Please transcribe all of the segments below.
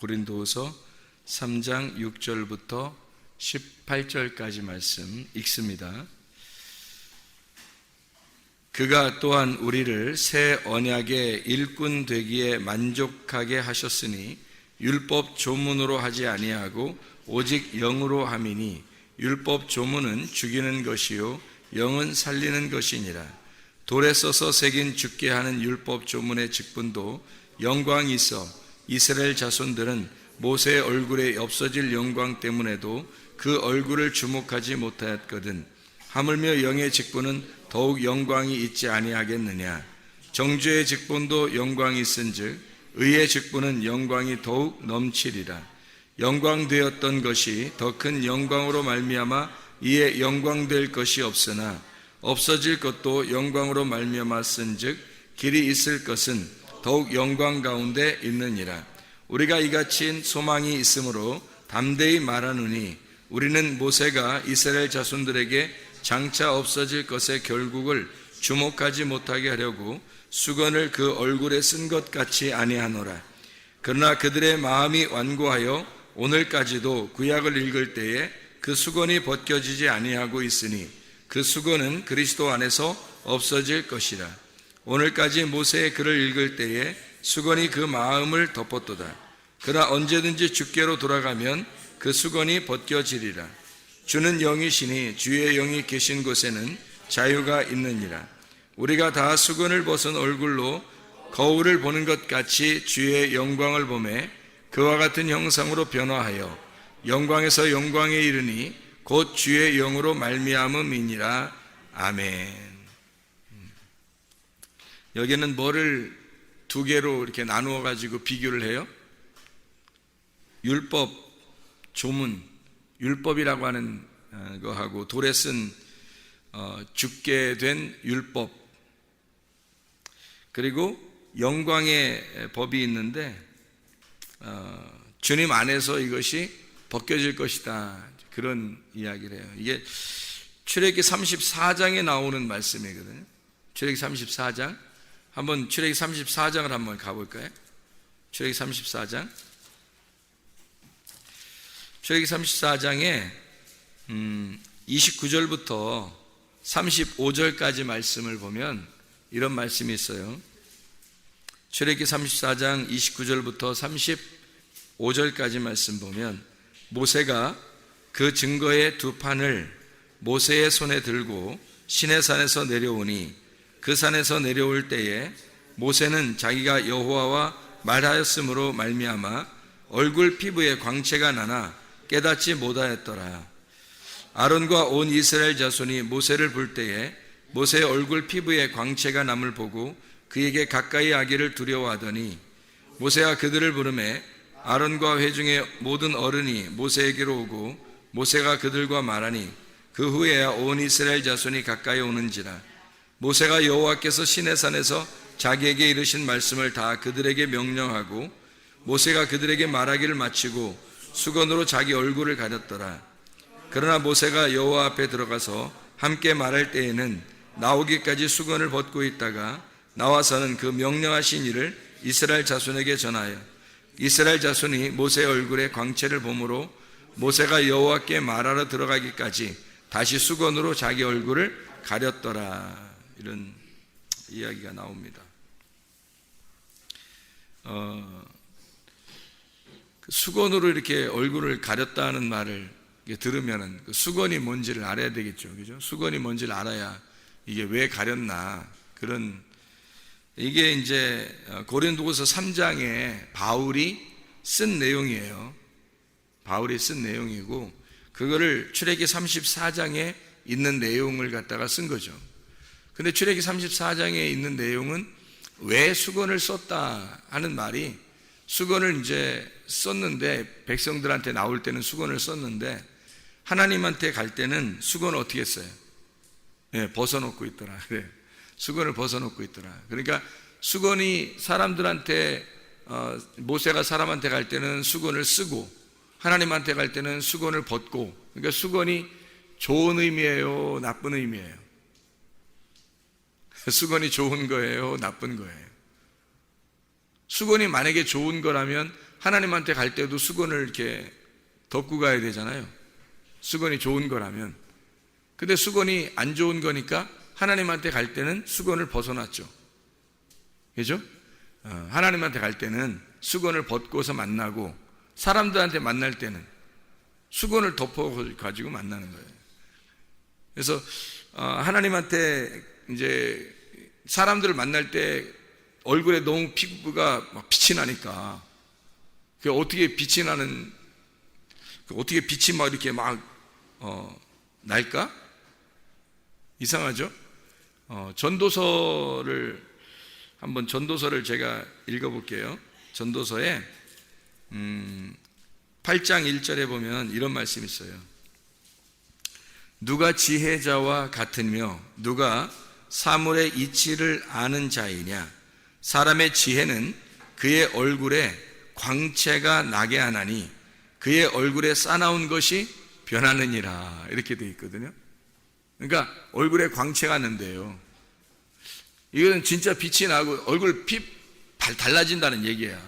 고린도후서 3장 6절부터 18절까지 말씀 읽습니다. 그가 또한 우리를 새 언약의 일꾼 되기에 만족하게 하셨으니 율법 조문으로 하지 아니하고 오직 영으로 함이니 율법 조문은 죽이는 것이요 영은 살리는 것이니라. 돌에 써서 새긴 죽게 하는 율법 조문의 직분도 영광이 있어 이스라엘 자손들은 모세의 얼굴에 없어질 영광 때문에도 그 얼굴을 주목하지 못하였거든. 하물며 영의 직분은 더욱 영광이 있지 아니하겠느냐. 정죄의 직분도 영광이 있은즉 의의 직분은 영광이 더욱 넘치리라. 영광되었던 것이 더 큰 영광으로 말미암아 이에 영광될 것이 없으나 없어질 것도 영광으로 말미암았은즉 길이 있을 것은 더욱 영광 가운데 있느니라. 우리가 이같이 소망이 있으므로 담대히 말하노니 우리는 모세가 이스라엘 자손들에게 장차 없어질 것의 결국을 주목하지 못하게 하려고 수건을 그 얼굴에 쓴 것 같이 아니하노라. 그러나 그들의 마음이 완고하여 오늘까지도 구약을 읽을 때에 그 수건이 벗겨지지 아니하고 있으니 그 수건은 그리스도 안에서 없어질 것이라. 오늘까지 모세의 글을 읽을 때에 수건이 그 마음을 덮었도다. 그러나 언제든지 주께로 돌아가면 그 수건이 벗겨지리라. 주는 영이시니 주의 영이 계신 곳에는 자유가 있느니라. 우리가 다 수건을 벗은 얼굴로 거울을 보는 것 같이 주의 영광을 보매 그와 같은 형상으로 변화하여 영광에서 영광에 이르니 곧 주의 영으로 말미암음이니라. 아멘. 여기는 뭐를 두 개로 이렇게 나누어 가지고 비교를 해요? 율법, 조문, 율법이라고 하는 거하고 돌에 쓴 죽게 된 율법, 그리고 영광의 법이 있는데 주님 안에서 이것이 벗겨질 것이다, 그런 이야기를 해요. 이게 출애굽기 34장에 나오는 말씀이거든요. 출애굽기 34장, 한번 출애굽기 34장을 한번 가볼까요? 출애굽기 34장. 출애굽기 34장에 29절부터 35절까지 말씀을 보면 이런 말씀이 있어요. 출애굽기 34장 29절부터 35절까지 말씀 보면 모세가 그 증거의 두 판을 모세의 손에 들고 시내산에서 내려오니 그 산에서 내려올 때에 모세는 자기가 여호와와 말하였으므로 말미암아 얼굴 피부에 광채가 나나 깨닫지 못하였더라. 아론과 온 이스라엘 자손이 모세를 볼 때에 모세의 얼굴 피부에 광채가 남을 보고 그에게 가까이 하기를 두려워하더니 모세가 그들을 부르매 아론과 회중의 모든 어른이 모세에게로 오고 모세가 그들과 말하니 그 후에야 온 이스라엘 자손이 가까이 오는지라. 모세가 여호와께서 시내산에서 자기에게 이르신 말씀을 다 그들에게 명령하고 모세가 그들에게 말하기를 마치고 수건으로 자기 얼굴을 가렸더라. 그러나 모세가 여호와 앞에 들어가서 함께 말할 때에는 나오기까지 수건을 벗고 있다가 나와서는 그 명령하신 일을 이스라엘 자손에게 전하여 이스라엘 자손이 모세의 얼굴에 광채를 보므로 모세가 여호와께 말하러 들어가기까지 다시 수건으로 자기 얼굴을 가렸더라. 이런 이야기가 나옵니다. 수건으로 이렇게 얼굴을 가렸다는 말을 들으면 그 수건이 뭔지를 알아야 되겠죠. 그죠? 수건이 뭔지를 알아야 이게 왜 가렸나. 그런, 이게 이제 고린도후서 3장에 바울이 쓴 내용이에요. 바울이 쓴 내용이고, 그거를 출애굽기 34장에 있는 내용을 갖다가 쓴 거죠. 근데 출애굽기 34장에 있는 내용은 왜 수건을 썼다 하는 말이, 수건을 이제 썼는데 백성들한테 나올 때는 수건을 썼는데 하나님한테 갈 때는 수건을 어떻게 했어요? 네, 벗어놓고 있더라. 그래, 수건을 벗어놓고 있더라. 그러니까 수건이 사람들한테 모세가 사람한테 갈 때는 수건을 쓰고 하나님한테 갈 때는 수건을 벗고, 그러니까 수건이 좋은 의미예요, 나쁜 의미예요? 수건이 좋은 거예요, 나쁜 거예요? 수건이 만약에 좋은 거라면 하나님한테 갈 때도 수건을 이렇게 덮고 가야 되잖아요. 수건이 좋은 거라면. 근데 수건이 안 좋은 거니까 하나님한테 갈 때는 수건을 벗어놨죠. 그죠? 하나님한테 갈 때는 수건을 벗고서 만나고, 사람들한테 만날 때는 수건을 덮어가지고 만나는 거예요. 그래서 하나님한테 이제 사람들을 만날 때 얼굴에 너무 피부가 막 빛이 나니까, 어떻게 빛이 나는, 어떻게 빛이 막 이렇게 막 날까? 이상하죠? 전도서를 제가 읽어볼게요. 전도서에 8장 1절에 보면 이런 말씀이 있어요. 누가 지혜자와 같으며 누가 사물의 이치를 아는 자이냐? 사람의 지혜는 그의 얼굴에 광채가 나게 하나니 그의 얼굴에 싸나운 것이 변하느니라. 이렇게 되어 있거든요. 그러니까 얼굴에 광채가 나는데요, 이거는 진짜 빛이 나고 얼굴 달라진다는 얘기야.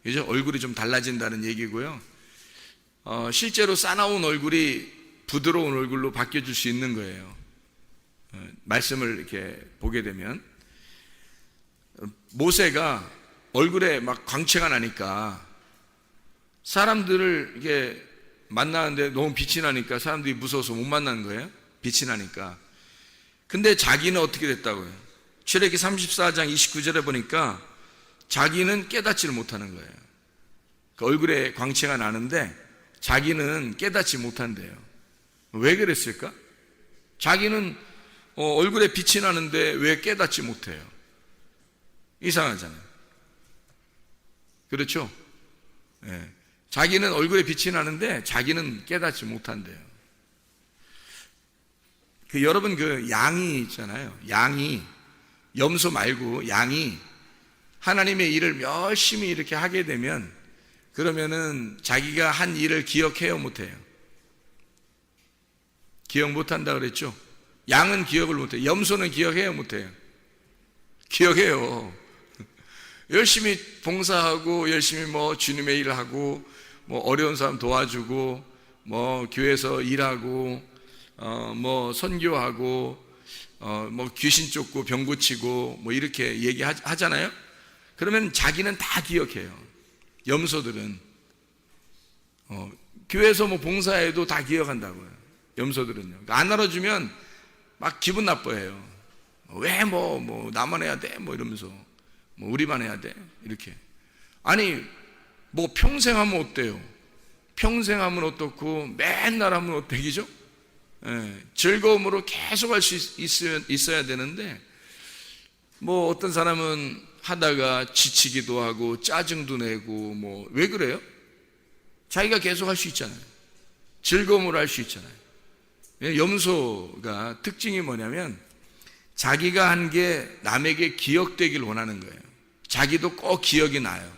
그죠? 얼굴이 좀 달라진다는 얘기고요. 실제로 싸나운 얼굴이 부드러운 얼굴로 바뀌어질 수 있는 거예요. 말씀을 이렇게 보게 되면 모세가 얼굴에 막 광채가 나니까 사람들을 이렇게 만나는데 너무 빛이 나니까 사람들이 무서워서 못 만나는 거예요. 빛이 나니까. 근데 자기는 어떻게 됐다고요? 출애기 34장 29절에 보니까 자기는 깨닫지를 못하는 거예요. 그 얼굴에 광채가 나는데 자기는 깨닫지 못한대요. 왜 그랬을까? 자기는 얼굴에 빛이 나는데 왜 깨닫지 못해요? 이상하잖아요. 그렇죠? 네. 자기는 얼굴에 빛이 나는데 자기는 깨닫지 못한대요. 여러분 양이 있잖아요. 양이, 염소 말고 양이 하나님의 일을 열심히 이렇게 하게 되면, 그러면은 자기가 한 일을 기억해요, 못해요? 기억 못한다 그랬죠? 양은 기억을 못해요. 염소는 기억해요, 못해요? 기억해요. 열심히 봉사하고 열심히 주님의 일을 하고 어려운 사람 도와주고 교회에서 일하고 선교하고 귀신 쫓고 병 고치고 이렇게 얘기하잖아요. 그러면 자기는 다 기억해요. 염소들은 교회에서 봉사해도 다 기억한다고요. 염소들은요. 안 알아주면 막 기분 나빠해요. 왜 나만 해야 돼? 이러면서 우리만 해야 돼? 이렇게. 아니 평생 하면 어때요? 평생 하면 어떻고 맨날 하면 어때기죠? 즐거움으로 계속 할 수 있어야 되는데 어떤 사람은 하다가 지치기도 하고 짜증도 내고 왜 그래요? 자기가 계속 할 수 있잖아요. 즐거움으로 할 수 있잖아요. 염소가 특징이 뭐냐면 자기가 한 게 남에게 기억되길 원하는 거예요. 자기도 꼭 기억이 나요.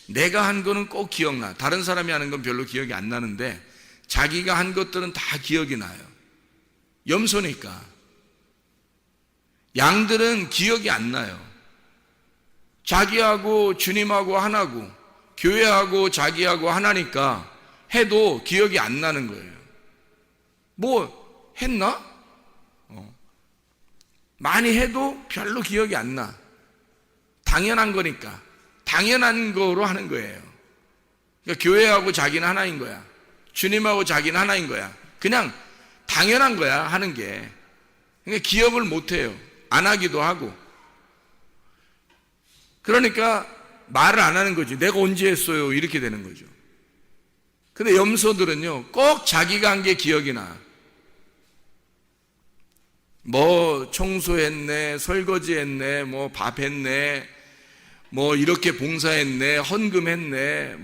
내가 한 거는 꼭 기억나. 다른 사람이 하는 건 별로 기억이 안 나는데 자기가 한 것들은 다 기억이 나요. 염소니까. 양들은 기억이 안 나요. 자기하고 주님하고 하나고 교회하고 자기하고 하나니까 해도 기억이 안 나는 거예요. 했나? 많이 해도 별로 기억이 안 나. 당연한 거니까. 당연한 거로 하는 거예요. 그러니까 교회하고 자기는 하나인 거야. 주님하고 자기는 하나인 거야. 그냥 당연한 거야, 하는 게. 그러니까 기억을 못 해요. 안 하기도 하고. 그러니까 말을 안 하는 거지. 내가 언제 했어요? 이렇게 되는 거죠. 근데 염소들은요, 꼭 자기가 한 게 기억이 나. 청소했네, 설거지했네, 밥 했네, 이렇게 봉사했네, 헌금했네,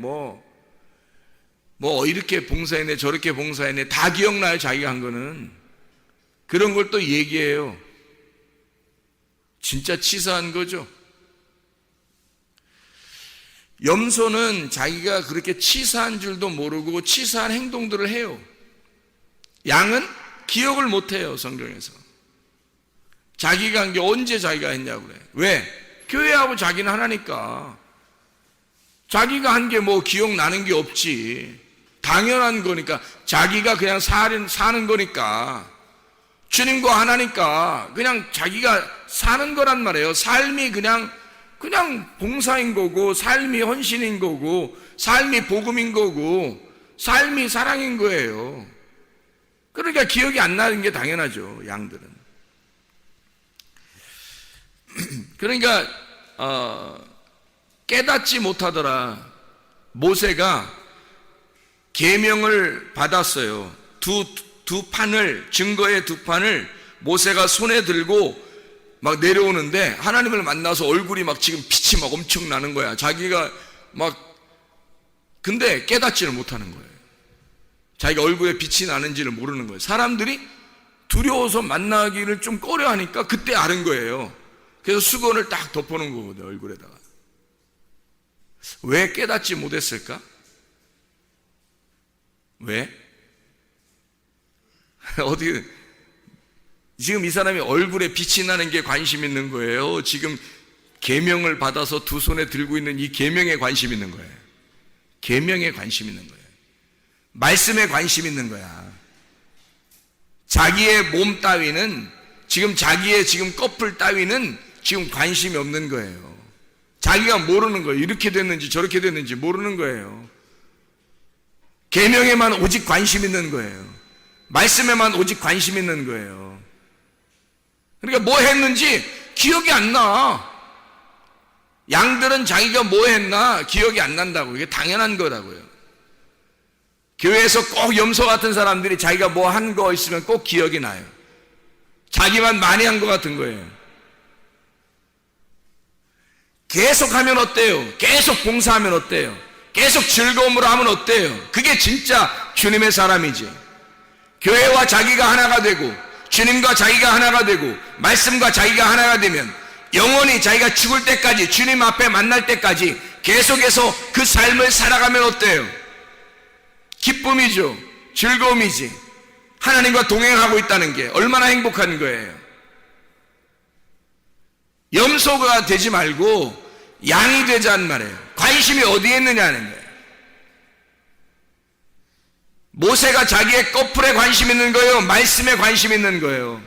이렇게 봉사했네, 저렇게 봉사했네, 다 기억나요, 자기가 한 거는. 그런 걸 또 얘기해요. 진짜 치사한 거죠. 염소는 자기가 그렇게 치사한 줄도 모르고 치사한 행동들을 해요. 양은 기억을 못 해요, 성경에서. 자기가 한 게 언제 자기가 했냐고 그래. 왜? 교회하고 자기는 하나니까. 자기가 한 게 뭐 기억나는 게 없지. 당연한 거니까. 자기가 그냥 사는 거니까. 주님과 하나니까 그냥 자기가 사는 거란 말이에요. 삶이 그냥 봉사인 거고, 삶이 헌신인 거고, 삶이 복음인 거고, 삶이 사랑인 거예요. 그러니까 기억이 안 나는 게 당연하죠, 양들은. 그러니까 깨닫지 못하더라. 모세가 계명을 받았어요. 두 판을, 증거의 두 판을 모세가 손에 들고 막 내려오는데 하나님을 만나서 얼굴이 막 지금 빛이 막 엄청 나는 거야. 자기가 근데 깨닫지를 못하는 거예요. 자기가 얼굴에 빛이 나는지를 모르는 거예요. 사람들이 두려워서 만나기를 좀 꺼려하니까 그때 아는 거예요. 그래서 수건을 딱 덮어놓은 거거든요, 얼굴에다가. 왜 깨닫지 못했을까? 왜? 어디 지금 이 사람이 얼굴에 빛이 나는 게 관심 있는 거예요? 지금 계명을 받아서 두 손에 들고 있는 이 계명에 관심 있는 거예요. 계명에 관심 있는 거예요. 말씀에 관심 있는 거야. 자기의 몸 따위는, 지금 자기의 지금 꺼풀 따위는 지금 관심이 없는 거예요. 자기가 모르는 거예요. 이렇게 됐는지 저렇게 됐는지 모르는 거예요. 계명에만 오직 관심 있는 거예요. 말씀에만 오직 관심 있는 거예요. 그러니까 뭐 했는지 기억이 안 나. 양들은 자기가 뭐 했나 기억이 안 난다고. 이게 당연한 거라고요. 교회에서 꼭 염소 같은 사람들이 자기가 뭐 한 거 있으면 꼭 기억이 나요. 자기만 많이 한 거 같은 거예요. 계속 하면 어때요? 계속 봉사하면 어때요? 계속 즐거움으로 하면 어때요? 그게 진짜 주님의 사람이지. 교회와 자기가 하나가 되고, 주님과 자기가 하나가 되고, 말씀과 자기가 하나가 되면 영원히 자기가 죽을 때까지, 주님 앞에 만날 때까지 계속해서 그 삶을 살아가면 어때요? 기쁨이죠. 즐거움이지. 하나님과 동행하고 있다는 게 얼마나 행복한 거예요. 염소가 되지 말고 양이 되자는 말이에요. 관심이 어디에 있느냐는 거예요. 모세가 자기의 꺼풀에 관심 있는 거예요? 말씀에 관심 있는 거예요?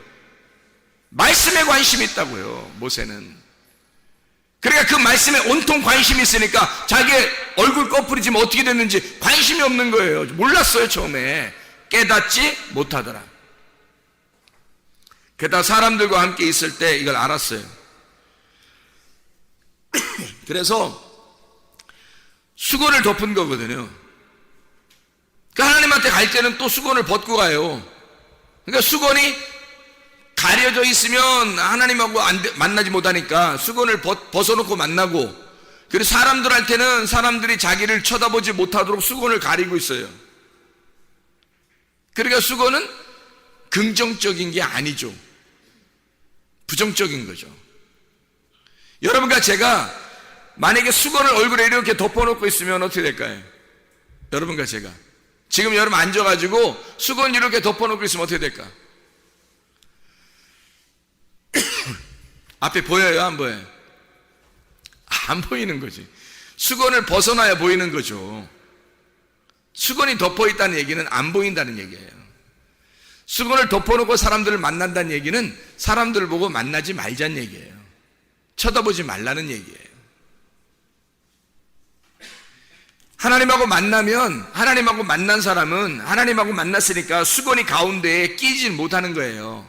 말씀에 관심이 있다고요, 모세는. 그러니까 그 말씀에 온통 관심이 있으니까 자기의 얼굴 꺼풀이 지금 어떻게 됐는지 관심이 없는 거예요. 몰랐어요, 처음에. 깨닫지 못하더라. 게다가 사람들과 함께 있을 때 이걸 알았어요. 그래서 수건을 덮은 거거든요. 그러니까 하나님한테 갈 때는 또 수건을 벗고 가요. 그러니까 수건이 가려져 있으면 하나님하고 만나지 못하니까 수건을 벗어놓고 만나고, 그리고 사람들한테는 사람들이 자기를 쳐다보지 못하도록 수건을 가리고 있어요. 그러니까 수건은 긍정적인 게 아니죠. 부정적인 거죠. 여러분과 제가 만약에 수건을 얼굴에 이렇게 덮어놓고 있으면 어떻게 될까요? 여러분과 제가 지금 여러분 앉아가지고 수건 이렇게 덮어놓고 있으면 어떻게 될까? 앞에 보여요? 안 보여요? 안 보이는 거지. 수건을 벗어나야 보이는 거죠. 수건이 덮어있다는 얘기는 안 보인다는 얘기예요. 수건을 덮어놓고 사람들을 만난다는 얘기는 사람들을 보고 만나지 말자는 얘기예요. 쳐다보지 말라는 얘기예요. 하나님하고 만나면, 하나님하고 만난 사람은 하나님하고 만났으니까 수건이 가운데에 끼지 못하는 거예요.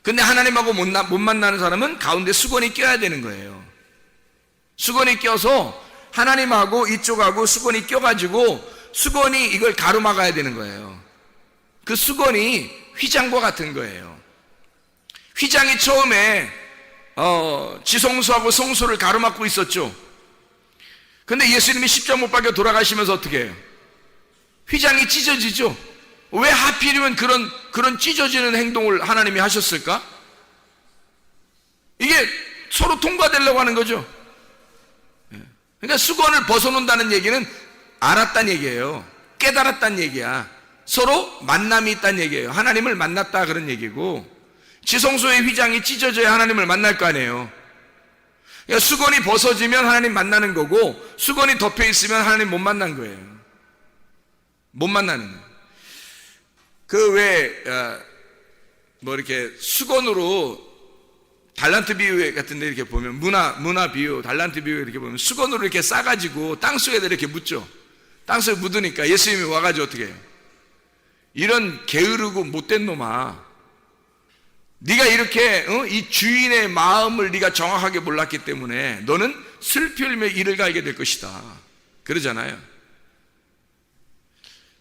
근데 하나님하고 못 만나는 사람은 가운데 수건이 껴야 되는 거예요. 수건이 껴서 하나님하고 이쪽하고 수건이 껴가지고 수건이 이걸 가로막아야 되는 거예요. 그 수건이 휘장과 같은 거예요. 휘장이 처음에 지성소하고 성소를 가로막고 있었죠. 근데 예수님이 십자가 못 박혀 돌아가시면서 어떻게 해요? 휘장이 찢어지죠. 왜 하필이면 그런 찢어지는 행동을 하나님이 하셨을까? 이게 서로 통과되려고 하는 거죠. 그러니까 수건을 벗어놓는다는 얘기는 알았다는 얘기예요. 깨달았다는 얘기야. 서로 만남이 있다는 얘기예요. 하나님을 만났다 그런 얘기고, 지성소의 휘장이 찢어져야 하나님을 만날 거 아니에요. 그러니까 수건이 벗어지면 하나님 만나는 거고, 수건이 덮여 있으면 하나님 못 만난 거예요. 못 만나는 거예요. 이렇게 수건으로 달란트 비유 같은 데 이렇게 보면, 문화 비유, 달란트 비유 이렇게 보면 수건으로 이렇게 싸가지고 땅속에다 이렇게 묻죠. 땅속에 묻으니까 예수님이 와가지고 어떻게 해요? 이런 게으르고 못된 놈아, 네가 이렇게 이 주인의 마음을 네가 정확하게 몰랐기 때문에 너는 슬피 흘리며 이를 갈게 될 것이다, 그러잖아요.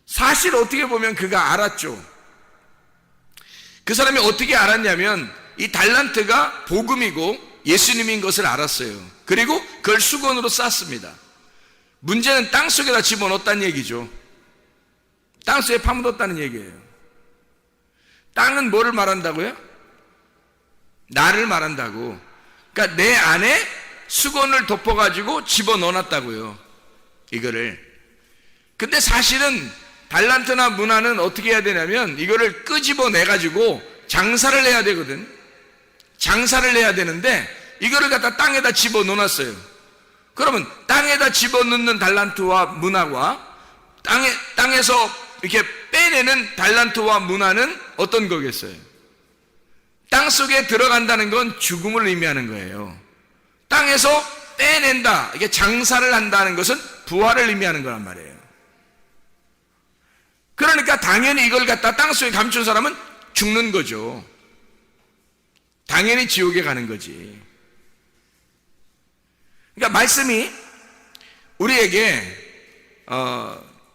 사실 어떻게 보면 그가 알았죠. 그 사람이 어떻게 알았냐면 이 달란트가 복음이고 예수님인 것을 알았어요. 그리고 그걸 수건으로 쌌습니다. 문제는 땅속에다 집어넣었다는 얘기죠. 땅속에 파묻었다는 얘기예요. 땅은 뭐를 말한다고요? 나를 말한다고. 그러니까 내 안에 수건을 덮어가지고 집어넣어놨다고요, 이거를. 근데 사실은 달란트나 문화는 어떻게 해야 되냐면 이거를 끄집어내가지고 장사를 해야 되거든. 장사를 해야 되는데 이거를 갖다 땅에다 집어넣어놨어요. 그러면 땅에다 집어넣는 달란트와 문화와 땅에서 이렇게 빼내는 달란트와 문화는 어떤 거겠어요? 땅 속에 들어간다는 건 죽음을 의미하는 거예요. 땅에서 빼낸다, 이게 장사를 한다는 것은 부활을 의미하는 거란 말이에요. 그러니까 당연히 이걸 갖다 땅 속에 감춘 사람은 죽는 거죠. 당연히 지옥에 가는 거지. 그러니까 말씀이 우리에게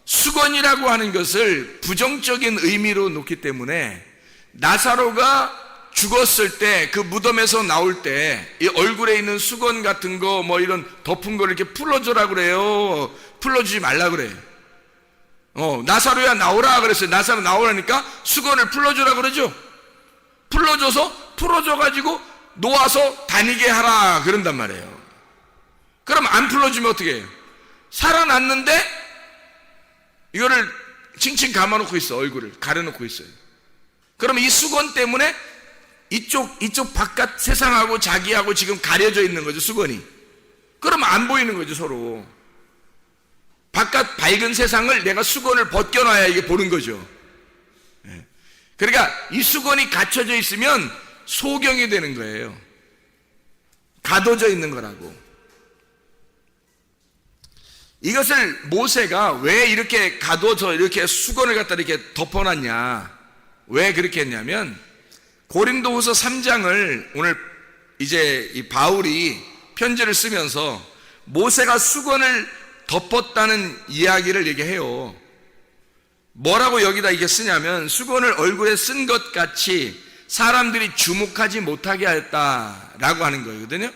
수건이라고 하는 것을 부정적인 의미로 놓기 때문에, 나사로가 죽었을 때 그 무덤에서 나올 때 이 얼굴에 있는 수건 같은 거 뭐 이런 덮은 거를 이렇게 풀어줘라 그래요. 풀어주지 말라 그래요. 나사로야 나오라 그랬어요. 나사로 나오라니까 수건을 풀어주라 그러죠. 풀어줘가지고 놓아서 다니게 하라 그런단 말이에요. 그럼 안 풀어주면 어떻게 해요? 살아났는데 이거를 칭칭 감아놓고 있어. 얼굴을 가려놓고 있어요. 그럼 이 수건 때문에 이쪽 바깥 세상하고 자기하고 지금 가려져 있는 거죠, 수건이. 그러면 안 보이는 거죠, 서로. 바깥 밝은 세상을 내가 수건을 벗겨놔야 이게 보는 거죠. 그러니까 이 수건이 갇혀져 있으면 소경이 되는 거예요. 가둬져 있는 거라고. 이것을 모세가 왜 이렇게 가둬서 이렇게 수건을 갖다 이렇게 덮어놨냐, 왜 그렇게 했냐면, 고린도후서 3장을 오늘 이제 이 바울이 편지를 쓰면서 모세가 수건을 덮었다는 이야기를 얘기해요. 뭐라고 여기다 이게 쓰냐면, 수건을 얼굴에 쓴 것 같이 사람들이 주목하지 못하게 하였다라고 하는 거거든요.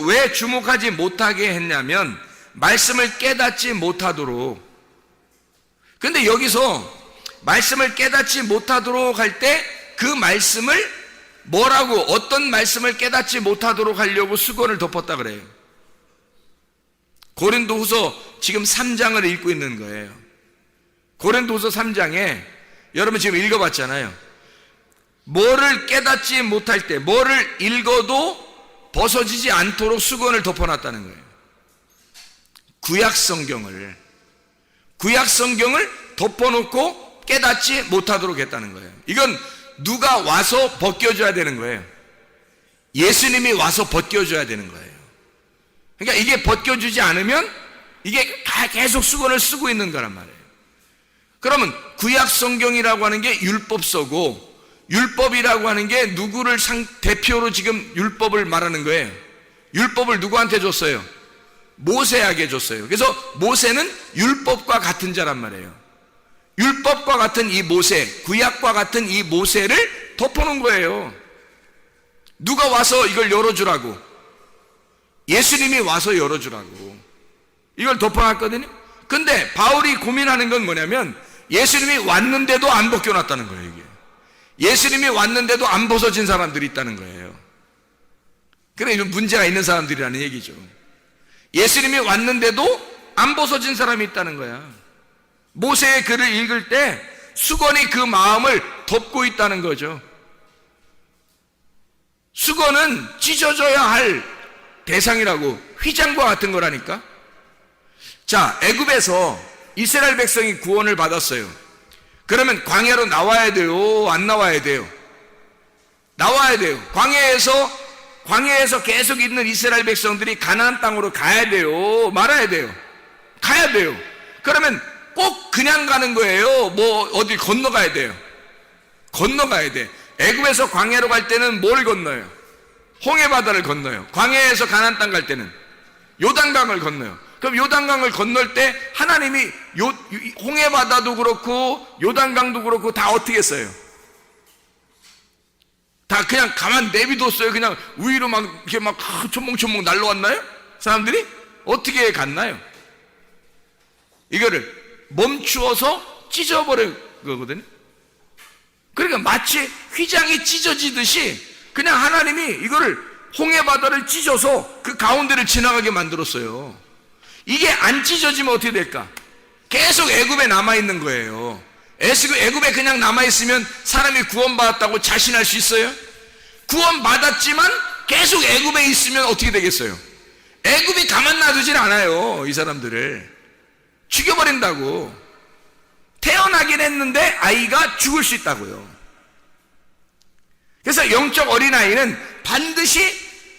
왜 주목하지 못하게 했냐면, 말씀을 깨닫지 못하도록. 근데 여기서 말씀을 깨닫지 못하도록 할 때 그 말씀을 뭐라고, 어떤 말씀을 깨닫지 못하도록 하려고 수건을 덮었다 그래요. 고린도후서 지금 3장을 읽고 있는 거예요. 고린도후서 3장에 여러분 지금 읽어봤잖아요. 뭐를 깨닫지 못할 때, 뭐를 읽어도 벗어지지 않도록 수건을 덮어놨다는 거예요. 구약 성경을 덮어놓고 깨닫지 못하도록 했다는 거예요. 이건 누가 와서 벗겨줘야 되는 거예요. 예수님이 와서 벗겨줘야 되는 거예요. 그러니까 이게 벗겨주지 않으면 이게 계속 수건을 쓰고 있는 거란 말이에요. 그러면 구약 성경이라고 하는 게 율법서고, 율법이라고 하는 게 누구를 대표로 지금 율법을 말하는 거예요. 율법을 누구한테 줬어요? 모세에게 줬어요. 그래서 모세는 율법과 같은 자란 말이에요. 율법과 같은 이 모세, 구약과 같은 이 모세를 덮어놓은 거예요. 누가 와서 이걸 열어주라고? 예수님이 와서 열어주라고 이걸 덮어놨거든요. 근데 바울이 고민하는 건 뭐냐면, 예수님이 왔는데도 안 벗겨놨다는 거예요. 이게 예수님이 왔는데도 안 벗어진 사람들이 있다는 거예요. 그래, 이런 문제가 있는 사람들이라는 얘기죠. 예수님이 왔는데도 안 벗어진 사람이 있다는 거야. 모세의 글을 읽을 때 수건이 그 마음을 덮고 있다는 거죠. 수건은 찢어져야 할 대상이라고. 휘장과 같은 거라니까. 자, 애굽에서 이스라엘 백성이 구원을 받았어요. 그러면 광야로 나와야 돼요? 안 나와야 돼요? 나와야 돼요. 광야에서 계속 있는 이스라엘 백성들이 가나안 땅으로 가야 돼요? 말아야 돼요? 가야 돼요. 그러면 꼭 그냥 가는 거예요? 뭐 어디 건너가야 돼요? 건너가야 돼. 애굽에서 광야로 갈 때는 뭘 건너요? 홍해바다를 건너요. 광야에서 가나안 땅 갈 때는 요단강을 건너요. 그럼 요단강을 건널 때 하나님이 홍해바다도 그렇고 요단강도 그렇고 다 어떻게 했어요? 다 그냥 가만 내비뒀어요? 그냥 위로 막 이렇게 막 초목초목 날라왔나요? 사람들이? 어떻게 갔나요? 이거를 멈추어서 찢어버린 거거든요. 그러니까 마치 휘장이 찢어지듯이 그냥 하나님이 이거를 홍해바다를 찢어서 그 가운데를 지나가게 만들었어요. 이게 안 찢어지면 어떻게 될까? 계속 애굽에 남아있는 거예요. 애굽에 그냥 남아있으면 사람이 구원받았다고 자신할 수 있어요? 구원받았지만 계속 애굽에 있으면 어떻게 되겠어요? 애굽이 가만 놔두질 않아요. 이 사람들을 죽여버린다고. 태어나긴 했는데 아이가 죽을 수 있다고요. 그래서 영적 어린아이는 반드시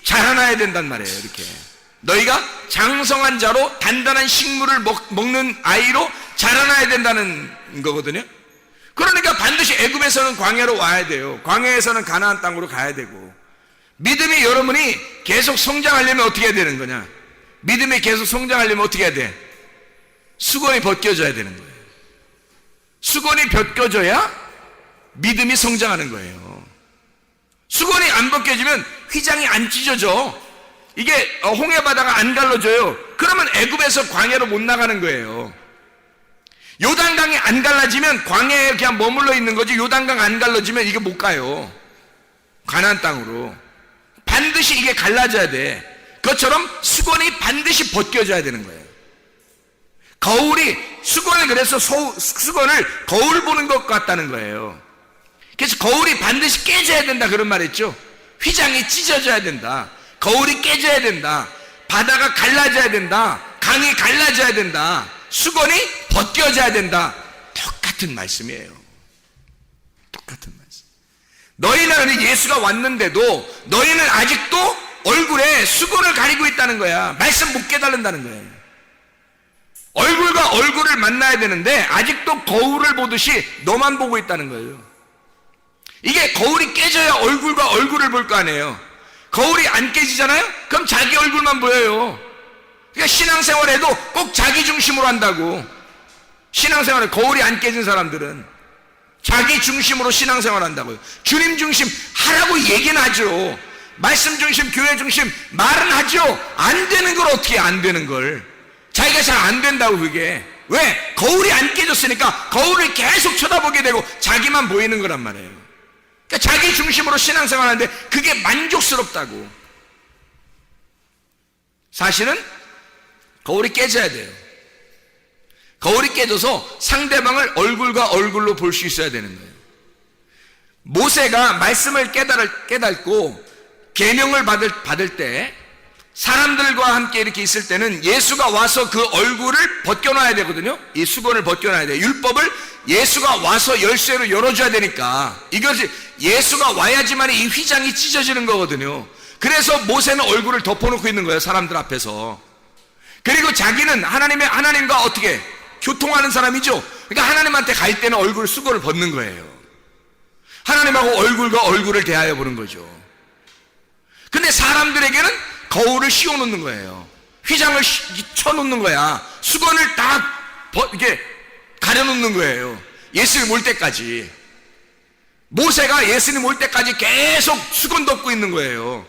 자라나야 된단 말이에요. 이렇게 너희가 장성한 자로 단단한 식물을 먹는 아이로 자라나야 된다는 거거든요. 그러니까 반드시 애굽에서는 광야로 와야 돼요. 광야에서는 가나안 땅으로 가야 되고, 믿음이 여러분이 계속 성장하려면 어떻게 해야 되는 거냐? 믿음이 계속 성장하려면 어떻게 해야 돼? 수건이 벗겨져야 되는 거예요. 수건이 벗겨져야 믿음이 성장하는 거예요. 수건이 안 벗겨지면 휘장이 안 찢어져. 이게 홍해바다가 안 갈라져요. 그러면 애굽에서 광야로 못 나가는 거예요. 요단강이 안 갈라지면 광야에 그냥 머물러 있는 거지, 요단강 안 갈라지면 이게 못 가요. 가나안 땅으로. 반드시 이게 갈라져야 돼. 그것처럼 수건이 반드시 벗겨져야 되는 거예요. 수건을 그래서 수건을 거울 보는 것 같다는 거예요. 그래서 거울이 반드시 깨져야 된다 그런 말 했죠. 휘장이 찢어져야 된다. 거울이 깨져야 된다. 바다가 갈라져야 된다. 강이 갈라져야 된다. 수건이 벗겨져야 된다. 똑같은 말씀이에요. 똑같은 말씀. 너희는 예수가 왔는데도 너희는 아직도 얼굴에 수건을 가리고 있다는 거야. 말씀 못 깨달은다는 거예요. 얼굴과 얼굴을 만나야 되는데 아직도 거울을 보듯이 너만 보고 있다는 거예요. 이게 거울이 깨져야 얼굴과 얼굴을 볼 거 아니에요. 거울이 안 깨지잖아요? 그럼 자기 얼굴만 보여요. 그러니까 신앙생활에도 꼭 자기 중심으로 한다고. 신앙생활에 거울이 안 깨진 사람들은 자기 중심으로 신앙생활 한다고요. 주님 중심 하라고 얘기는 하죠. 말씀 중심, 교회 중심 말은 하죠. 안 되는 걸 어떻게 안 되는 걸. 자기가 잘 안 된다고. 그게 왜? 거울이 안 깨졌으니까 거울을 계속 쳐다보게 되고 자기만 보이는 거란 말이에요. 그러니까 자기 중심으로 신앙생활 하는데 그게 만족스럽다고. 사실은 거울이 깨져야 돼요. 거울이 깨져서 상대방을 얼굴과 얼굴로 볼 수 있어야 되는 거예요. 모세가 말씀을 깨닫고 계명을 받을 때 사람들과 함께 이렇게 있을 때는 예수가 와서 그 얼굴을 벗겨놔야 되거든요. 이 수건을 벗겨놔야 돼요. 율법을 예수가 와서 열쇠로 열어줘야 되니까. 이것이 예수가 와야지만 이 휘장이 찢어지는 거거든요. 그래서 모세는 얼굴을 덮어놓고 있는 거예요. 사람들 앞에서. 그리고 자기는 하나님과 어떻게 교통하는 사람이죠. 그러니까 하나님한테 갈 때는 얼굴 수건을 벗는 거예요. 하나님하고 얼굴과 얼굴을 대하여 보는 거죠. 근데 사람들에게는 거울을 씌워놓는 거예요. 휘장을 쳐놓는 거야. 수건을 딱 이렇게 가려놓는 거예요. 예수님 올 때까지. 모세가 예수님 올 때까지 계속 수건 덮고 있는 거예요.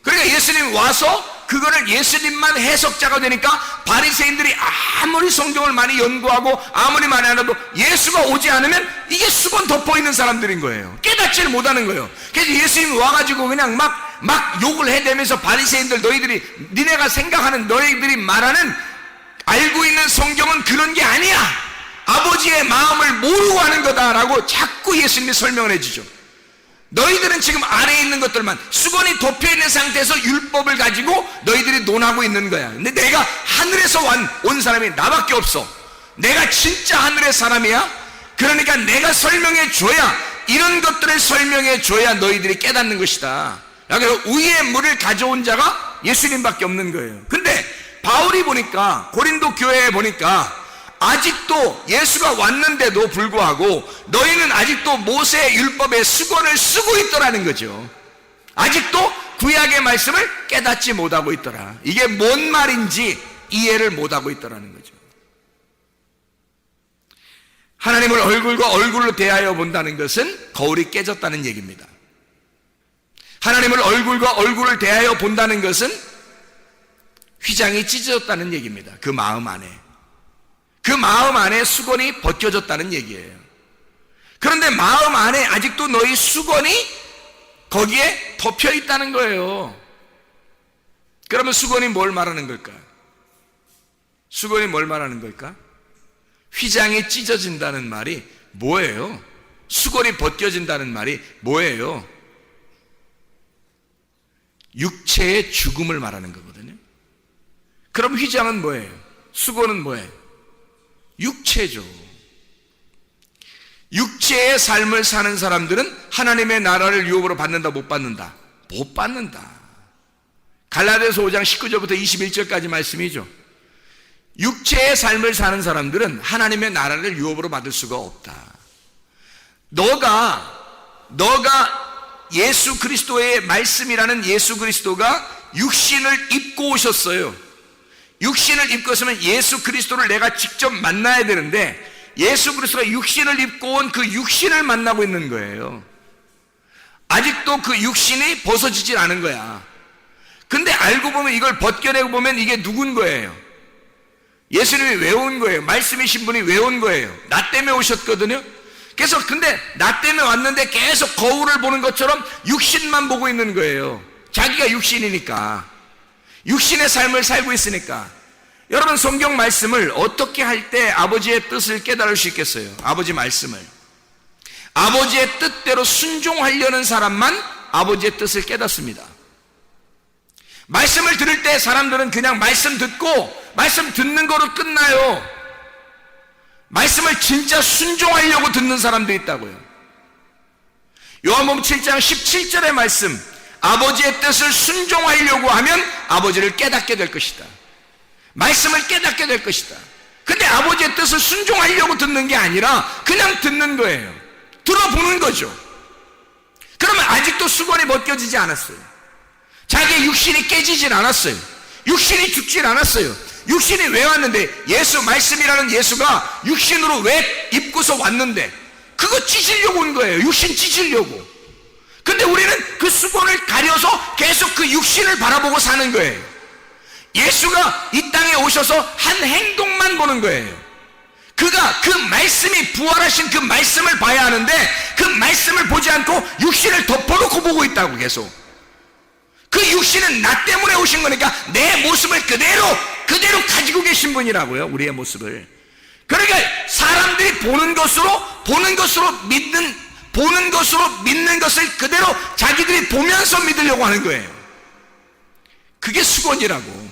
그러니까 예수님 와서 그거를 예수님만 해석자가 되니까 바리새인들이 아무리 성경을 많이 연구하고 아무리 많이 알아도 예수가 오지 않으면 이게 수건 덮어 있는 사람들인 거예요. 깨닫지를 못하는 거예요. 그래서 예수님이 와가지고 그냥 막 욕을 해대면서 바리새인들, 니네가 생각하는, 너희들이 말하는 알고 있는 성경은 그런 게 아니야. 아버지의 마음을 모르고 하는 거다라고 자꾸 예수님이 설명을 해주죠. 너희들은 지금 아래에 있는 것들만, 수건이 덮여있는 상태에서 율법을 가지고 너희들이 논하고 있는 거야. 근데 내가 하늘에서 온 사람이 나밖에 없어. 내가 진짜 하늘의 사람이야. 그러니까 내가 설명해 줘야, 이런 것들을 설명해 줘야 너희들이 깨닫는 것이다. 그래서 위의 물을 가져온 자가 예수님밖에 없는 거예요. 근데 바울이 보니까, 고린도 교회에 보니까 아직도 예수가 왔는데도 불구하고 너희는 아직도 모세의 율법의 수건을 쓰고 있더라는 거죠. 아직도 구약의 말씀을 깨닫지 못하고 있더라. 이게 뭔 말인지 이해를 못하고 있더라는 거죠. 하나님을 얼굴과 얼굴로 대하여 본다는 것은 거울이 깨졌다는 얘기입니다. 하나님을 얼굴과 얼굴을 대하여 본다는 것은 휘장이 찢어졌다는 얘기입니다. 그 마음 안에. 그 마음 안에 수건이 벗겨졌다는 얘기예요. 그런데 마음 안에 아직도 너희 수건이 거기에 덮여 있다는 거예요. 그러면 수건이 뭘 말하는 걸까? 수건이 뭘 말하는 걸까? 휘장이 찢어진다는 말이 뭐예요? 수건이 벗겨진다는 말이 뭐예요? 육체의 죽음을 말하는 거거든요. 그럼 휘장은 뭐예요? 수건은 뭐예요? 육체죠. 육체의 삶을 사는 사람들은 하나님의 나라를 유업으로 받는다, 못 받는다? 못 받는다. 갈라디아서 5장 19절부터 21절까지 말씀이죠. 육체의 삶을 사는 사람들은 하나님의 나라를 유업으로 받을 수가 없다. 너가 예수 그리스도의 말씀이라는 예수 그리스도가 육신을 입고 오셨어요. 육신을 입고 있으면 예수 그리스도를 내가 직접 만나야 되는데, 예수 그리스도가 육신을 입고 온 그 육신을 만나고 있는 거예요. 아직도 그 육신이 벗어지질 않은 거야. 근데 알고 보면, 이걸 벗겨내고 보면 이게 누군 거예요? 예수님이 왜 온 거예요? 말씀이신 분이 왜 온 거예요? 나 때문에 오셨거든요. 그래서 근데 나 때문에 왔는데 계속 거울을 보는 것처럼 육신만 보고 있는 거예요. 자기가 육신이니까, 육신의 삶을 살고 있으니까. 여러분, 성경 말씀을 어떻게 할 때 아버지의 뜻을 깨달을 수 있겠어요? 아버지 말씀을, 아버지의 뜻대로 순종하려는 사람만 아버지의 뜻을 깨닫습니다. 말씀을 들을 때 사람들은 그냥 말씀 듣고 말씀 듣는 거로 끝나요. 말씀을 진짜 순종하려고 듣는 사람도 있다고요. 요한복음 7장 17절의 말씀, 아버지의 뜻을 순종하려고 하면 아버지를 깨닫게 될 것이다. 말씀을 깨닫게 될 것이다. 근데 아버지의 뜻을 순종하려고 듣는 게 아니라 그냥 듣는 거예요. 들어보는 거죠. 그러면 아직도 수건이 벗겨지지 않았어요. 자기의 육신이 깨지질 않았어요. 육신이 죽질 않았어요. 육신이 왜 왔는데, 예수 말씀이라는 예수가 육신으로 왜 입고서 왔는데, 그거 찢으려고 온 거예요. 육신 찢으려고. 근데 우리는 그 수건을 가려서 계속 그 육신을 바라보고 사는 거예요. 예수가 이 땅에 오셔서 한 행동만 보는 거예요. 그가 그 말씀이 부활하신 그 말씀을 봐야 하는데, 그 말씀을 보지 않고 육신을 덮어놓고 보고 있다고. 계속 그 육신은 나 때문에 오신 거니까 내 모습을 그대로 가지고 계신 분이라고요. 우리의 모습을. 그러니까 사람들이 보는 것으로 믿는 것을 그대로 자기들이 보면서 믿으려고 하는 거예요. 그게 수건이라고.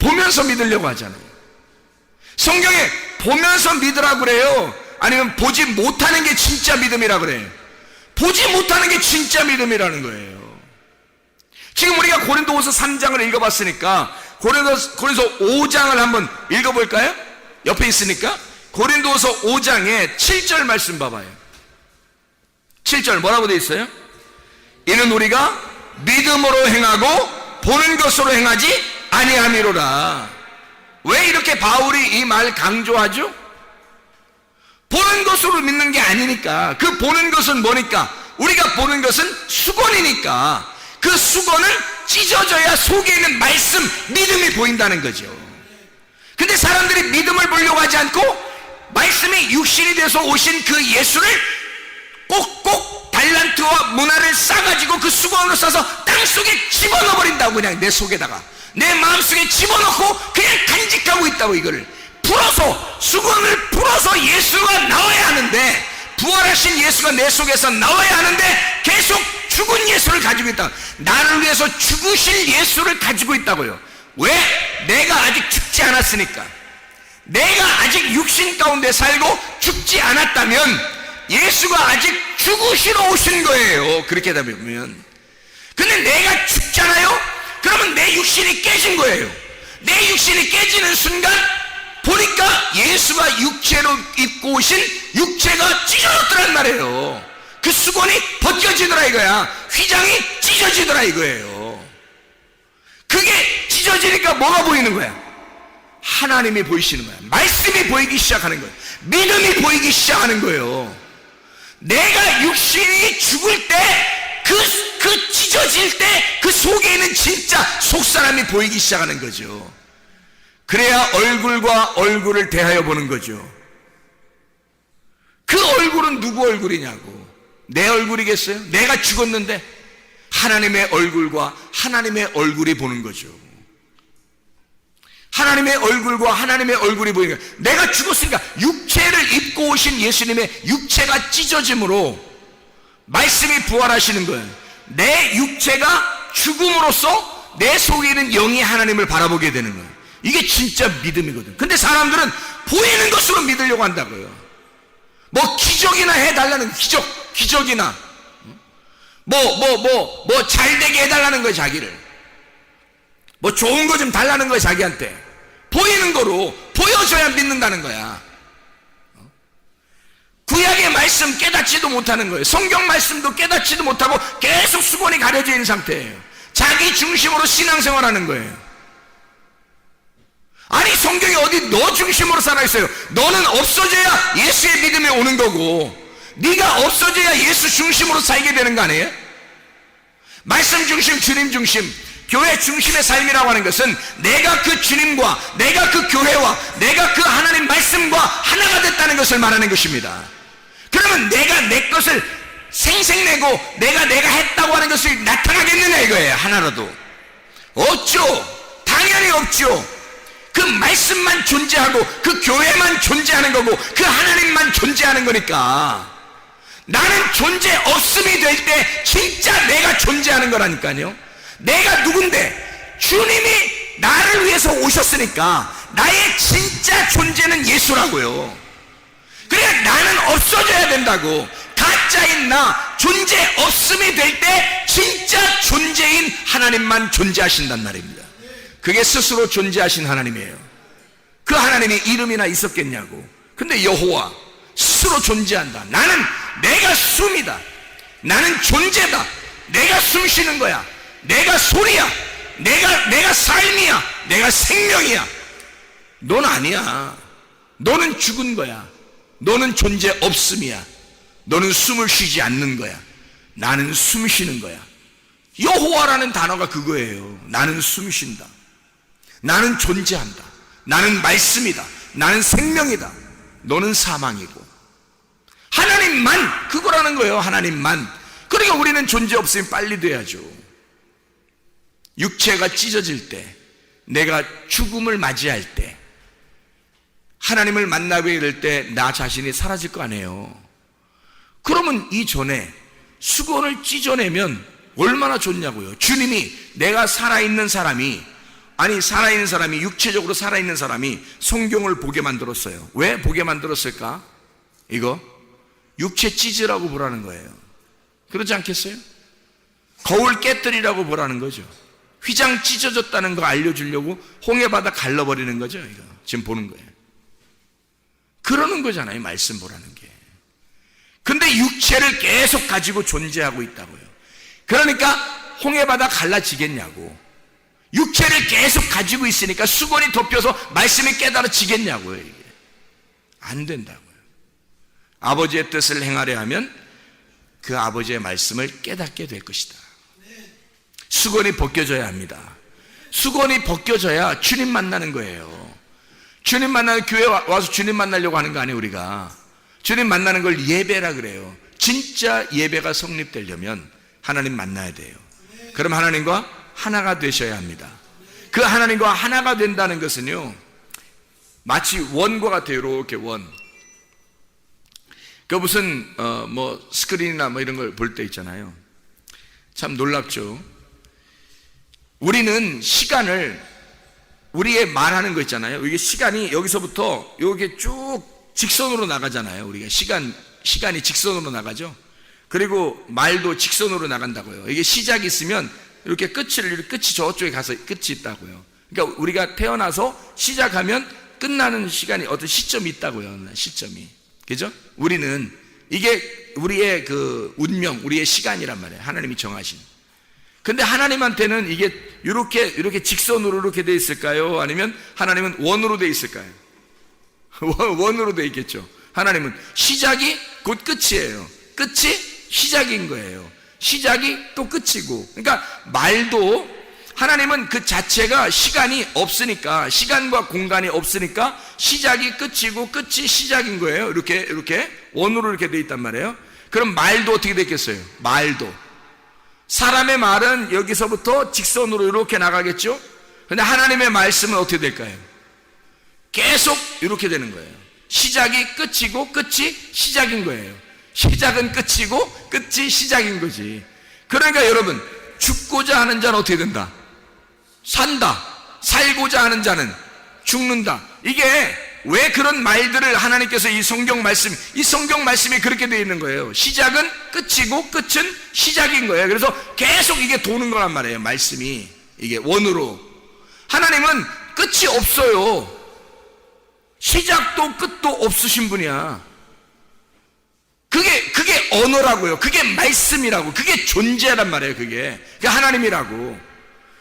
보면서 믿으려고 하잖아요. 성경에 보면서 믿으라고 그래요? 아니면 보지 못하는 게 진짜 믿음이라고 그래요? 보지 못하는 게 진짜 믿음이라는 거예요. 지금 우리가 고린도후서 3장을 읽어봤으니까 고린도서 5장을 한번 읽어볼까요? 옆에 있으니까. 고린도서 5장에 7절 말씀 봐봐요. 7절 뭐라고 되어 있어요? 이는 우리가 믿음으로 행하고 보는 것으로 행하지 아니함이로라. 왜 이렇게 바울이 이 말 강조하죠? 보는 것으로 믿는 게 아니니까. 그 보는 것은 뭐니까? 우리가 보는 것은 수건이니까 그 수건을 찢어져야 속에 있는 말씀, 믿음이 보인다는 거죠. 근데 사람들이 믿음을 보려고 하지 않고 말씀이 육신이 돼서 오신 그 예수를 꼭꼭 달란트와 문화를 싸가지고 그 수건으로 싸서 땅속에 집어넣어버린다고. 그냥 내 속에다가, 내 마음속에 집어넣고 그냥 간직하고 있다고. 이거를 풀어서, 수건을 풀어서 예수가 나와야 하는데 부활하신 예수가 내 속에서 나와야 하는데 계속 죽은 예수를 가지고 있다. 나를 위해서 죽으실 예수를 가지고 있다고요. 왜? 내가 아직 죽지 않았으니까. 내가 아직 육신 가운데 살고 죽지 않았다면 예수가 아직 죽으시러 오신 거예요. 그렇게 하다 보면. 근데 내가 죽잖아요? 그러면 내 육신이 깨진 거예요. 내 육신이 깨지는 순간 보니까 예수가 육체로 입고 오신 육체가 찢어졌더란 말이에요. 그 수건이 벗겨지더라 이거야. 휘장이 찢어지더라 이거예요. 그게 찢어지니까 뭐가 보이는 거야? 하나님이 보이시는 거야. 말씀이 보이기 시작하는 거예요. 믿음이 보이기 시작하는 거예요. 내가 육신이 죽을 때 그 찢어질 때 그 속에 있는 진짜 속사람이 보이기 시작하는 거죠. 그래야 얼굴과 얼굴을 대하여 보는 거죠. 그 얼굴은 누구 얼굴이냐고. 내 얼굴이겠어요? 내가 죽었는데 하나님의 얼굴과 하나님의 얼굴이 보는 거죠. 하나님의 얼굴과 하나님의 얼굴이 보이는 거예요. 내가 죽었으니까 육체를 입고 오신 예수님의 육체가 찢어짐으로 말씀이 부활하시는 거예요. 내 육체가 죽음으로써 내 속에 있는 영이 하나님을 바라보게 되는 거예요. 이게 진짜 믿음이거든. 근데 사람들은 보이는 것으로 믿으려고 한다고요. 뭐 기적이나 해달라는 기적이나 뭐 잘되게 해달라는 거예요. 자기를 뭐 좋은 거 좀 달라는 거예요. 자기한테 보이는 거로 보여줘야 믿는다는 거야. 구약의 말씀 깨닫지도 못하는 거예요. 성경 말씀도 깨닫지도 못하고 계속 수건이 가려져 있는 상태예요. 자기 중심으로 신앙생활하는 거예요. 아니 성경이 어디 너 중심으로 살아있어요. 너는 없어져야 예수의 믿음이 오는 거고 네가 없어져야 예수 중심으로 살게 되는 거 아니에요? 말씀 중심, 주님 중심, 교회 중심의 삶이라고 하는 것은 내가 그 주님과 내가 그 교회와 내가 그 하나님 말씀과 하나가 됐다는 것을 말하는 것입니다. 그러면 내가 내 것을 생색내고 내가 했다고 하는 것이 나타나겠느냐 이거예요. 하나라도 없죠. 당연히 없죠. 그 말씀만 존재하고 그 교회만 존재하는 거고 그 하나님만 존재하는 거니까 나는 존재 없음이 될 때 진짜 내가 존재하는 거라니까요. 내가 누군데 주님이 나를 위해서 오셨으니까 나의 진짜 존재는 예수라고요. 그래 나는 없어져야 된다고. 가짜인 나 존재 없음이 될 때 진짜 존재인 하나님만 존재하신단 말입니다. 그게 스스로 존재하신 하나님이에요. 그 하나님이 이름이나 있었겠냐고. 근데 여호와 스스로 존재한다. 나는 내가 숨이다. 나는 존재다. 내가 숨 쉬는 거야. 내가 소리야. 내가 삶이야. 내가 생명이야. 넌 아니야. 너는 죽은 거야. 너는 존재 없음이야. 너는 숨을 쉬지 않는 거야. 나는 숨 쉬는 거야. 여호와라는 단어가 그거예요. 나는 숨 쉰다. 나는 존재한다. 나는 말씀이다. 나는 생명이다. 너는 사망이고. 하나님만 그거라는 거예요. 하나님만. 그러니까 우리는 존재 없으면 빨리 돼야죠. 육체가 찢어질 때, 내가 죽음을 맞이할 때, 하나님을 만나게 될 때 나 자신이 사라질 거 아니에요. 그러면 이전에 수건을 찢어내면 얼마나 좋냐고요. 주님이 내가 살아있는 사람이, 아니 살아있는 사람이, 육체적으로 살아있는 사람이 성경을 보게 만들었어요. 왜 보게 만들었을까? 이거 육체 찢으라고 보라는 거예요. 그렇지 않겠어요? 거울 깨뜨리라고 보라는 거죠. 휘장 찢어졌다는 거 알려주려고 홍해바다 갈라버리는 거죠. 이거 지금 보는 거예요. 그러는 거잖아요. 말씀 보라는 게. 근데 육체를 계속 가지고 존재하고 있다고요. 그러니까 홍해바다 갈라지겠냐고. 육체를 계속 가지고 있으니까 수건이 덮여서 말씀이 깨달아지겠냐고요. 이게 안 된다고요. 아버지의 뜻을 행하려 하면 그 아버지의 말씀을 깨닫게 될 것이다. 수건이 벗겨져야 합니다. 수건이 벗겨져야 주님 만나는 거예요. 주님 만나는, 교회 와서 주님 만나려고 하는 거 아니에요. 우리가 주님 만나는 걸 예배라 그래요. 진짜 예배가 성립되려면 하나님 만나야 돼요. 그럼 하나님과 하나가 되셔야 합니다. 그 하나님과 하나가 된다는 것은요, 마치 원과 같아요. 이렇게 원. 그 무슨 뭐 스크린이나 뭐 이런 걸 볼 때 있잖아요. 참 놀랍죠. 우리는 시간을, 우리의 말하는 거 있잖아요. 이게 시간이 여기서부터 이게 쭉 직선으로 나가잖아요. 우리가 시간이 직선으로 나가죠. 그리고 말도 직선으로 나간다고요. 이게 시작이 있으면 이렇게 끝이 저쪽에 가서 끝이 있다고요. 그러니까 우리가 태어나서 시작하면 끝나는 시간이 어떤 시점이 있다고요. 시점이. 그죠? 우리는 이게 우리의 그 운명, 우리의 시간이란 말이에요. 하나님이 정하신. 근데 하나님한테는 이게 이렇게 직선으로 이렇게 돼 있을까요? 아니면 하나님은 원으로 돼 있을까요? 원으로 돼 있겠죠. 하나님은 시작이 곧 끝이에요. 끝이 시작인 거예요. 시작이 또 끝이고. 그러니까 말도 하나님은 그 자체가 시간이 없으니까, 시간과 공간이 없으니까 시작이 끝이고 끝이 시작인 거예요. 이렇게 원으로 이렇게 돼 있단 말이에요. 그럼 말도 어떻게 됐겠어요? 말도 사람의 말은 여기서부터 직선으로 이렇게 나가겠죠. 근데 하나님의 말씀은 어떻게 될까요? 계속 이렇게 되는 거예요. 시작이 끝이고 끝이 시작인 거예요. 시작은 끝이고 끝이 시작인 거지. 그러니까 여러분, 죽고자 하는 자는 어떻게 된다? 산다. 살고자 하는 자는 죽는다. 이게 왜 그런 말들을 하나님께서 이 성경 말씀이 그렇게 되어 있는 거예요. 시작은 끝이고 끝은 시작인 거예요. 그래서 계속 이게 도는 거란 말이에요. 말씀이 이게 원으로. 하나님은 끝이 없어요. 시작도 끝도 없으신 분이야. 그게 언어라고요. 그게 말씀이라고. 그게 존재란 말이에요. 그게 하나님이라고.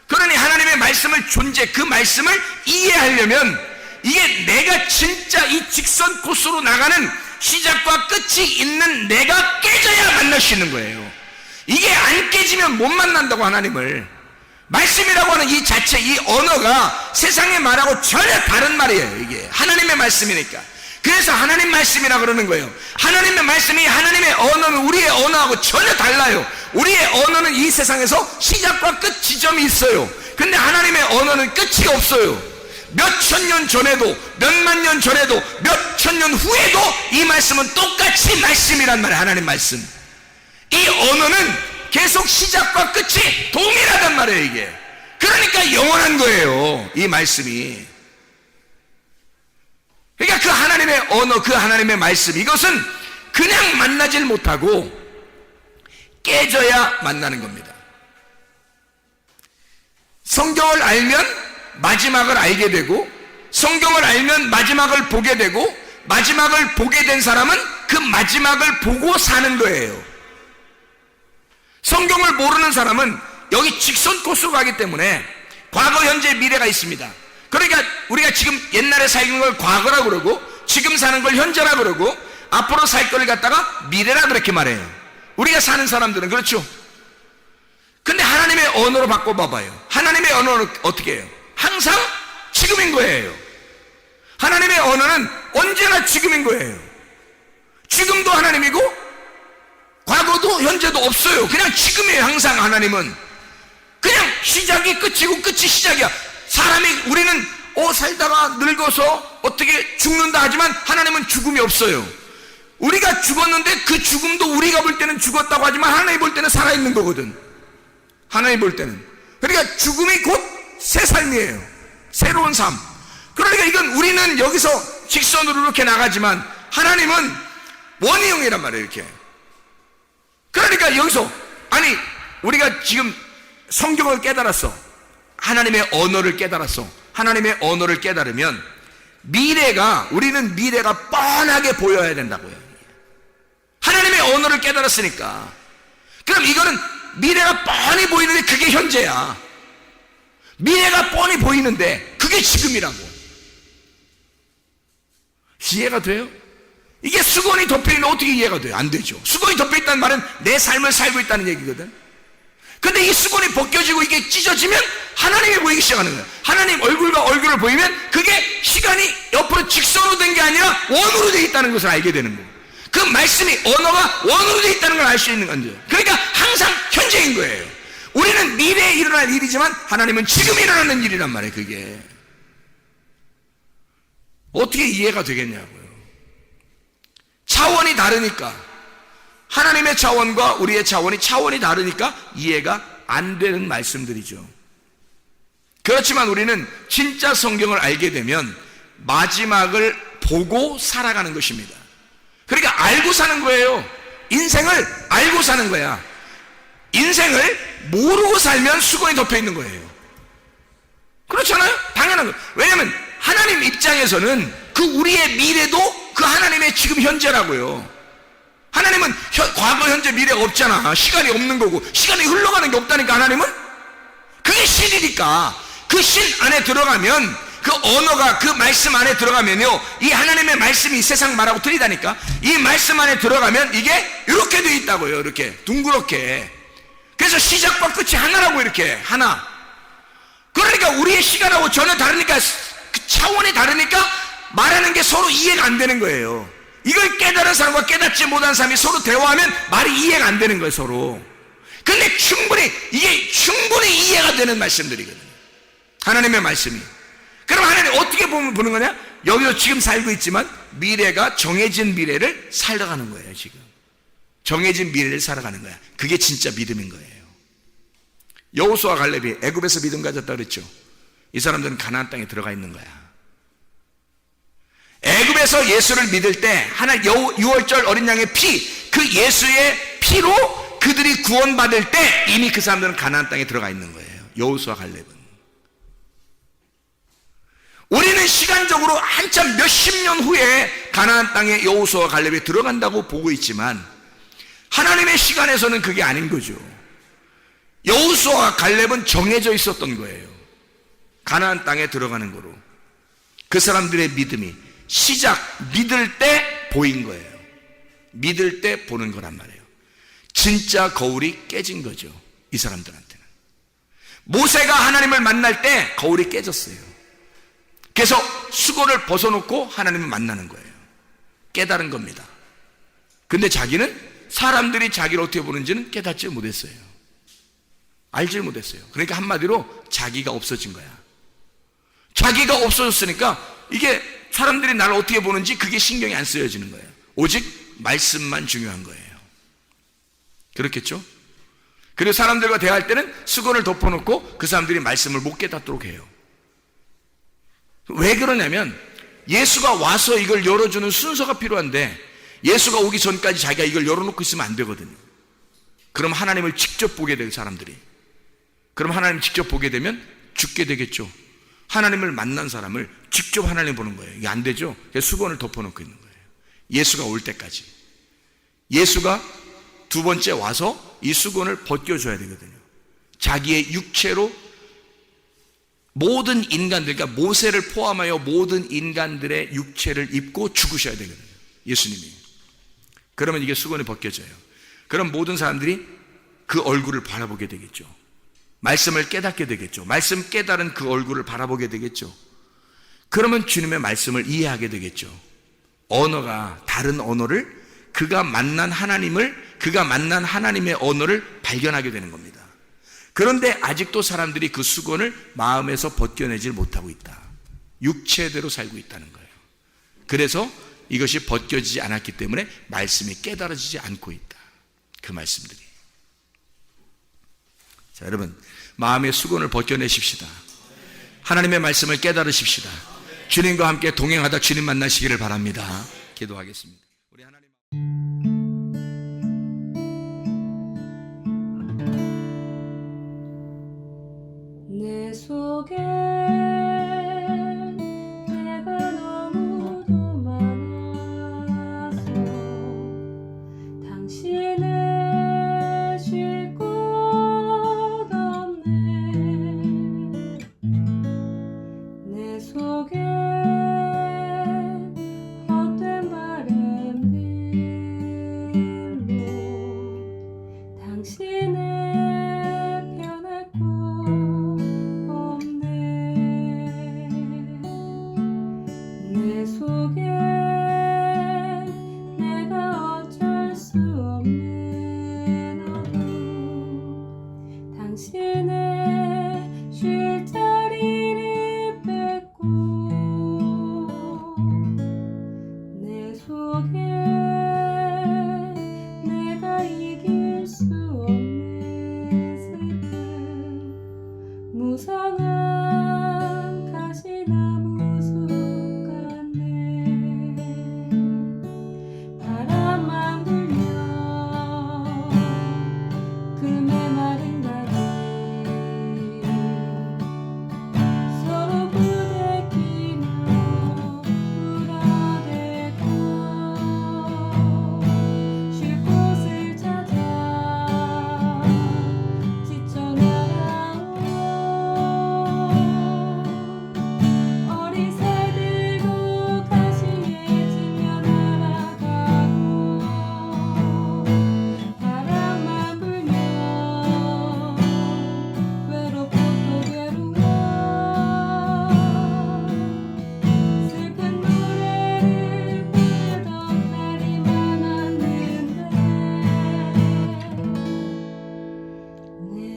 그러니 하나님의 말씀을 그 말씀을 이해하려면 이게 내가 진짜 이 직선 코스로 나가는 시작과 끝이 있는 내가 깨져야 만날 수 있는 거예요. 이게 안 깨지면 못 만난다고. 하나님을. 말씀이라고 하는 이 자체, 이 언어가 세상의 말하고 전혀 다른 말이에요. 이게 하나님의 말씀이니까. 그래서 하나님 말씀이라 그러는 거예요. 하나님의 말씀이, 하나님의 언어는 우리의 언어하고 전혀 달라요. 우리의 언어는 이 세상에서 시작과 끝 지점이 있어요. 근데 하나님의 언어는 끝이 없어요. 몇 천 년 전에도, 몇만 년 전에도, 몇 천 년 후에도 이 말씀은 똑같이 말씀이란 말이에요. 하나님 말씀. 이 언어는 계속 시작과 끝이 동일하단 말이에요. 이게. 그러니까 영원한 거예요. 이 말씀이. 그러니까 그 하나님의 언어, 그 하나님의 말씀, 이것은 그냥 만나질 못하고 깨져야 만나는 겁니다. 성경을 알면 마지막을 알게 되고, 성경을 알면 마지막을 보게 되고, 마지막을 보게 된 사람은 그 마지막을 보고 사는 거예요. 성경을 모르는 사람은 여기 직선 코스로 가기 때문에 과거, 현재, 미래가 있습니다. 그러니까 우리가 지금 옛날에 살는 걸 과거라 그러고, 지금 사는 걸 현재라 그러고, 앞으로 살 걸 갖다가 미래라 그렇게 말해요. 우리가 사는 사람들은. 그렇죠? 근데 하나님의 언어로 바꿔봐봐요. 하나님의 언어는 어떻게 해요? 항상 지금인 거예요. 하나님의 언어는 언제나 지금인 거예요. 지금도 하나님이고 과거도 현재도 없어요. 그냥 지금이에요. 항상 하나님은 그냥 시작이 끝이고 끝이 시작이야. 우리는 살다가 늙어서 어떻게 죽는다 하지만 하나님은 죽음이 없어요. 우리가 죽었는데 그 죽음도 우리가 볼 때는 죽었다고 하지만 하나님 볼 때는 살아있는 거거든. 하나님 볼 때는. 그러니까 죽음이 곧 새 삶이에요. 새로운 삶. 그러니까 이건 우리는 여기서 직선으로 이렇게 나가지만 하나님은 원형이란 말이에요. 이렇게. 그러니까 여기서 우리가 지금 성경을 깨달았어. 하나님의 언어를 깨달았어. 하나님의 언어를 깨달으면 우리는 미래가 뻔하게 보여야 된다고요. 하나님의 언어를 깨달았으니까. 그럼 이거는 미래가 뻔히 보이는데 그게 현재야. 미래가 뻔히 보이는데 그게 지금이라고. 이해가 돼요? 이게 수건이 덮여있는데 어떻게 이해가 돼요? 안 되죠. 수건이 덮여있다는 말은 내 삶을 살고 있다는 얘기거든. 근데 이 수건이 벗겨지고 이게 찢어지면 하나님이 보이기 시작하는 거예요. 하나님 얼굴과 얼굴을 보이면 그게 시간이 옆으로 직선으로 된 게 아니라 원으로 되어 있다는 것을 알게 되는 거예요. 그 말씀이, 언어가 원으로 되어 있다는 걸 알 수 있는 거죠. 그러니까 항상 현재인 거예요. 우리는 미래에 일어날 일이지만 하나님은 지금 일어나는 일이란 말이에요. 그게 어떻게 이해가 되겠냐고요. 차원이 다르니까, 하나님의 차원과 우리의 차원이 다르니까 이해가 안 되는 말씀들이죠. 그렇지만 우리는 진짜 성경을 알게 되면 마지막을 보고 살아가는 것입니다. 그러니까 알고 사는 거예요. 인생을 알고 사는 거야. 인생을 모르고 살면 수건이 덮여 있는 거예요. 그렇잖아요? 당연한 거예요. 왜냐하면 하나님 입장에서는 그 우리의 미래도 그 하나님의 지금 현재라고요. 하나님은 과거, 현재, 미래가 없잖아. 시간이 없는 거고, 시간이 흘러가는 게 없다니까. 하나님은 그게 신이니까, 그 신 안에 들어가면, 그 언어가 그 말씀 안에 들어가면요, 이 하나님의 말씀이 세상 말하고 틀리다니까. 이 말씀 안에 들어가면 이게 이렇게 돼 있다고요. 이렇게 둥그렇게. 그래서 시작과 끝이 하나라고. 이렇게 하나. 그러니까 우리의 시간하고 전혀 다르니까, 그 차원이 다르니까 말하는 게 서로 이해가 안 되는 거예요. 이걸 깨달은 사람과 깨닫지 못한 사람이 서로 대화하면 말이 이해가 안 되는 거예요, 서로. 근데 이게 충분히 이해가 되는 말씀들이거든요, 하나님의 말씀이. 그럼 하나님 어떻게 보는 거냐? 여기서 지금 살고 있지만 미래가 정해진 미래를 살아가는 거예요. 지금 정해진 미래를 살아가는 거야. 그게 진짜 믿음인 거예요. 여호수아 갈렙이 애굽에서 믿음 가졌다 그랬죠. 이 사람들은 가나안 땅에 들어가 있는 거야. 애굽에서 예수를 믿을 때 유월절 어린 양의 피, 그 예수의 피로 그들이 구원받을 때 이미 그 사람들은 가나안 땅에 들어가 있는 거예요. 여호수아 갈렙은. 우리는 시간적으로 한참 몇십 년 후에 가나안 땅에 여호수아 갈렙이 들어간다고 보고 있지만 하나님의 시간에서는 그게 아닌 거죠. 여호수아 갈렙은 정해져 있었던 거예요. 가나안 땅에 들어가는 거로. 그 사람들의 믿음이 믿을 때 보인 거예요. 믿을 때 보는 거란 말이에요. 진짜 거울이 깨진 거죠, 이 사람들한테는. 모세가 하나님을 만날 때 거울이 깨졌어요. 그래서 수건을 벗어놓고 하나님을 만나는 거예요. 깨달은 겁니다. 근데 자기는, 사람들이 자기를 어떻게 보는지는 깨닫지 못했어요. 알지 못했어요. 그러니까 한마디로 자기가 없어진 거야. 자기가 없어졌으니까 이게 사람들이 나를 어떻게 보는지 그게 신경이 안 쓰여지는 거예요. 오직 말씀만 중요한 거예요. 그렇겠죠? 그리고 사람들과 대화할 때는 수건을 덮어놓고 그 사람들이 말씀을 못 깨닫도록 해요. 왜 그러냐면 예수가 와서 이걸 열어주는 순서가 필요한데 예수가 오기 전까지 자기가 이걸 열어놓고 있으면 안 되거든요. 그럼 하나님을 직접 보게 돼요, 사람들이. 그럼 하나님 직접 보게 되면 죽게 되겠죠. 하나님을 만난 사람을 직접 하나님 보는 거예요. 이게 안 되죠. 그래서 수건을 덮어놓고 있는 거예요. 예수가 올 때까지. 예수가 두 번째 와서 이 수건을 벗겨줘야 되거든요. 자기의 육체로 모든 인간들, 그러니까 모세를 포함하여 모든 인간들의 육체를 입고 죽으셔야 되거든요, 예수님이. 그러면 이게 수건이 벗겨져요. 그럼 모든 사람들이 그 얼굴을 바라보게 되겠죠. 말씀을 깨닫게 되겠죠. 말씀 깨달은 그 얼굴을 바라보게 되겠죠. 그러면 주님의 말씀을 이해하게 되겠죠. 언어가 다른 언어를, 그가 만난 하나님의 언어를 발견하게 되는 겁니다. 그런데 아직도 사람들이 그 수건을 마음에서 벗겨내질 못하고 있다. 육체대로 살고 있다는 거예요. 그래서 이것이 벗겨지지 않았기 때문에 말씀이 깨달아지지 않고 있다. 그 말씀들이. 자, 여러분, 마음의 수건을 벗겨내십시다. 하나님의 말씀을 깨달으십시다. 주님과 함께 동행하다 주님 만나시기를 바랍니다. 기도하겠습니다. 우리 하나님. 내 속에 내가 너무도 많아서 당신을 쉴 곳 없네. 내 속에 헛된 바램들로 당신을 내 속에 내가 어쩔 수 없는 어둠, 당신의 쉴 자리를 뺏고 내 속에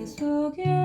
속에